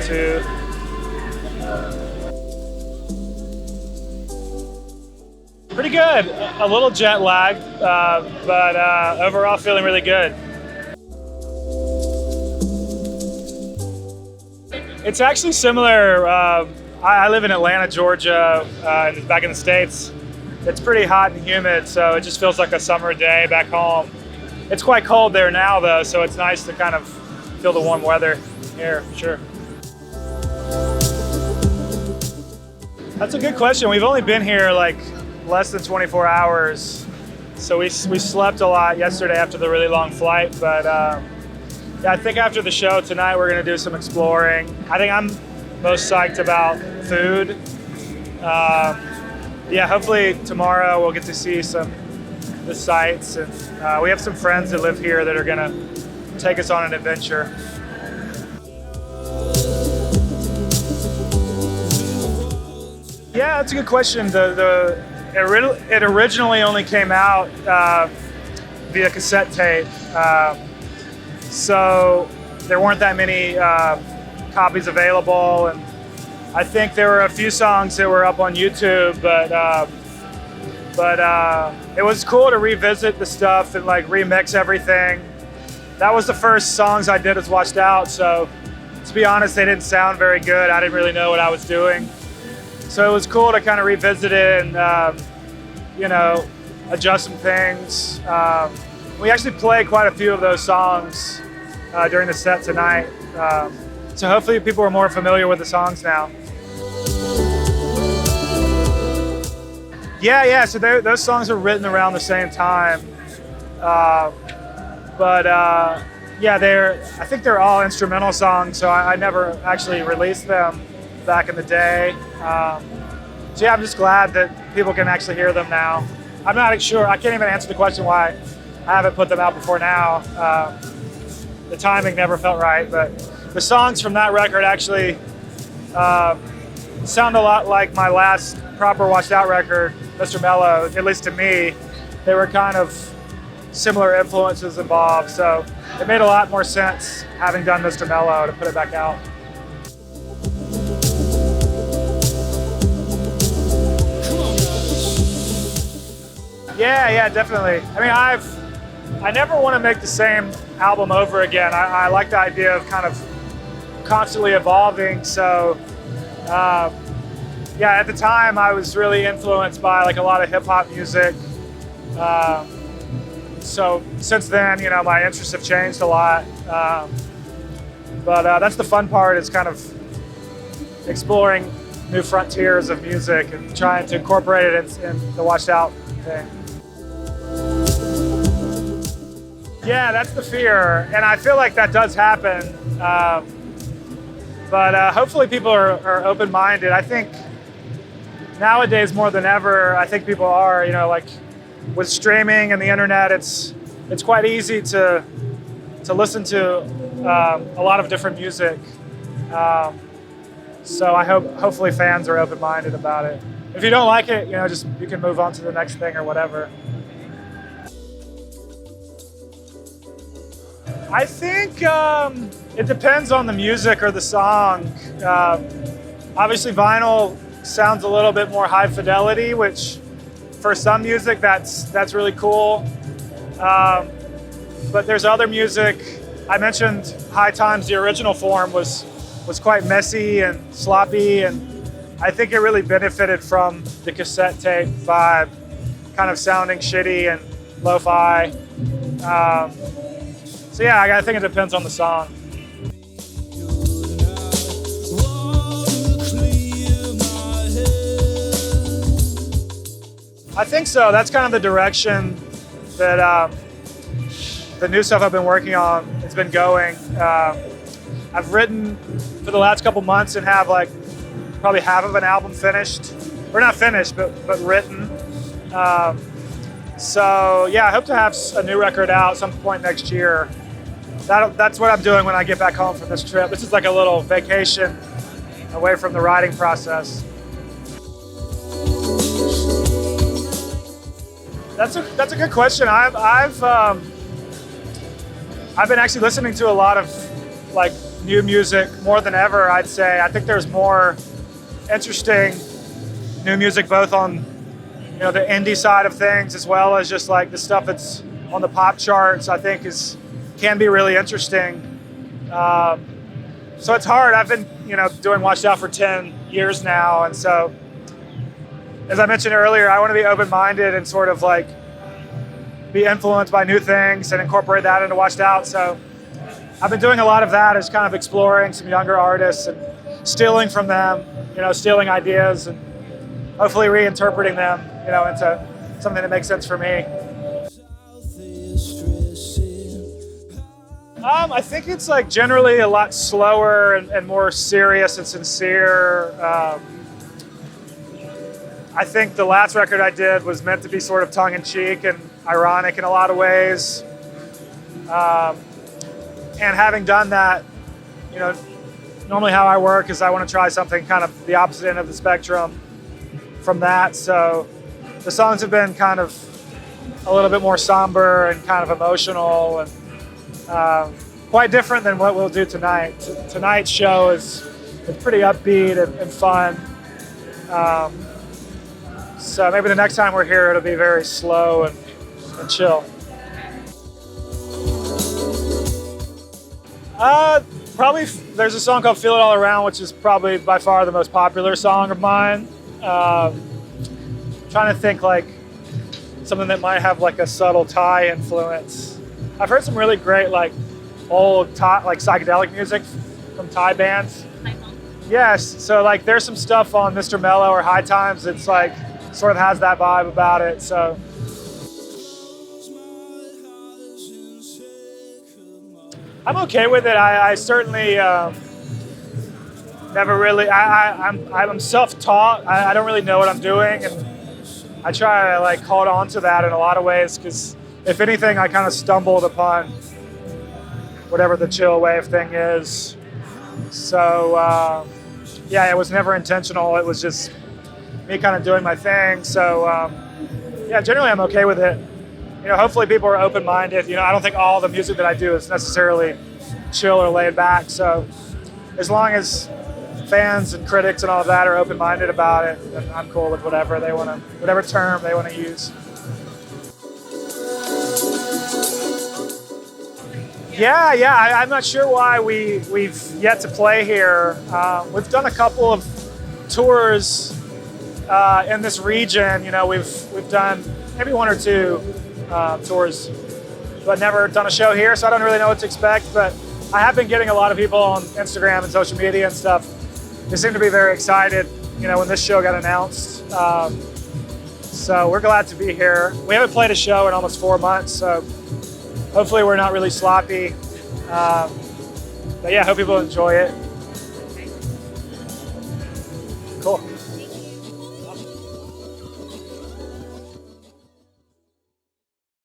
too. Pretty good. A little jet lagged, but overall feeling really good. It's actually similar. I live in Atlanta, Georgia, back in the States. It's pretty hot and humid, so it just feels like a summer day back home. It's quite cold there now, though, so it's nice to kind of feel the warm weather here, for sure. That's a good question. We've only been here like less than 24 hours, so we slept a lot yesterday after the really long flight, but yeah, I think after the show tonight we're going to do some exploring. I think I'm most psyched about food. Yeah, hopefully tomorrow we'll get to see the sights, and we have some friends that live here that are going to take us on an adventure. Yeah, that's a good question. It originally only came out via cassette tape, so there weren't that many copies available, and I think there were a few songs that were up on YouTube, but it was cool to revisit the stuff and like remix everything. That was the first songs I did as Washed Out, so to be honest, they didn't sound very good. I didn't really know what I was doing. So it was cool to kind of revisit it and, you know, adjust some things. We actually played quite a few of those songs during the set tonight. So hopefully people are more familiar with the songs now. Yeah, so those songs are written around the same time. Yeah, I think they're all instrumental songs, so I never actually released them back in the day. So yeah, I'm just glad that people can actually hear them now. I'm not sure, I can't even answer the question why I haven't put them out before now. The timing never felt right, but the songs from that record actually sound a lot like my last proper Washed Out record, Mr. Mellow, at least to me. They were kind of similar influences involved, so it made a lot more sense having done Mr. Mellow to put it back out. Yeah, definitely. I mean, I never want to make the same album over again. I like the idea of kind of constantly evolving. So, yeah, at the time I was really influenced by like a lot of hip hop music. So since then, you know, my interests have changed a lot. But that's the fun part, is kind of exploring new frontiers of music and trying to incorporate it in the Washed Out thing. Yeah, that's the fear, and I feel like that does happen. But hopefully people are open-minded. I think nowadays more than ever, I think people are, you know, like with streaming and the internet, it's quite easy to listen to a lot of different music. So I hopefully fans are open-minded about it. If you don't like it, you know, just you can move on to the next thing or whatever. I think it depends on the music or the song. Obviously vinyl sounds a little bit more high fidelity, which for some music that's really cool. But there's other music. I mentioned High Times, the original form was quite messy and sloppy, and I think it really benefited from the cassette tape vibe, kind of sounding shitty and lo-fi. So yeah, I think it depends on the song. I think so. That's kind of the direction that the new stuff I've been working on has been going. I've written for the last couple months and have like probably half of an album finished, or not finished, but written. So yeah, I hope to have a new record out some point next year. That's what I'm doing when I get back home from this trip. This is like a little vacation away from the writing process. That's a good question. I've been actually listening to a lot of like new music more than ever, I'd say. I think there's more interesting new music both on the indie side of things as well as just like the stuff that's on the pop charts. I think can be really interesting. So it's hard. I've been doing Watched Out for 10 years now, and so as I mentioned earlier, I want to be open-minded and sort of like be influenced by new things and incorporate that into Watched Out. So I've been doing a lot of that, as kind of exploring some younger artists and stealing from them, stealing ideas and hopefully reinterpreting them, into something that makes sense for me. I think it's like generally a lot slower and more serious and sincere. I think the last record I did was meant to be sort of tongue-in-cheek and ironic in a lot of ways. And having done that, normally how I work is I want to try something kind of the opposite end of the spectrum from that. So the songs have been kind of a little bit more somber and kind of emotional and quite different than what we'll do tonight. Tonight's show is pretty upbeat and fun. So maybe the next time we're here, it'll be very slow and chill. Probably there's a song called Feel It All Around, which is probably by far the most popular song of mine. Trying to think like something that might have like a subtle Thai influence. I've heard some really great like old Thai, like psychedelic music from Thai bands. Yes, so like there's some stuff on Mr. Mellow or High Times that's like sort of has that vibe about it. So I'm okay with it. I certainly never really. I'm self-taught. I don't really know what I'm doing, and I try to like hold on to that in a lot of ways because if anything, I kind of stumbled upon whatever the chill wave thing is. So yeah, it was never intentional. It was just me kind of doing my thing. So yeah, generally I'm okay with it. Hopefully people are open-minded. I don't think all the music that I do is necessarily chill or laid back. So as long as fans and critics and all of that are open-minded about it, then I'm cool with whatever term they want to use. Yeah. I'm not sure why we've yet to play here. We've done a couple of tours in this region. We've done maybe one or two tours, but never done a show here, so I don't really know what to expect. But I have been getting a lot of people on Instagram and social media and stuff. They seem to be very excited, when this show got announced. So we're glad to be here. We haven't played a show in almost 4 months, so hopefully we're not really sloppy. But yeah, I hope people enjoy it. Cool.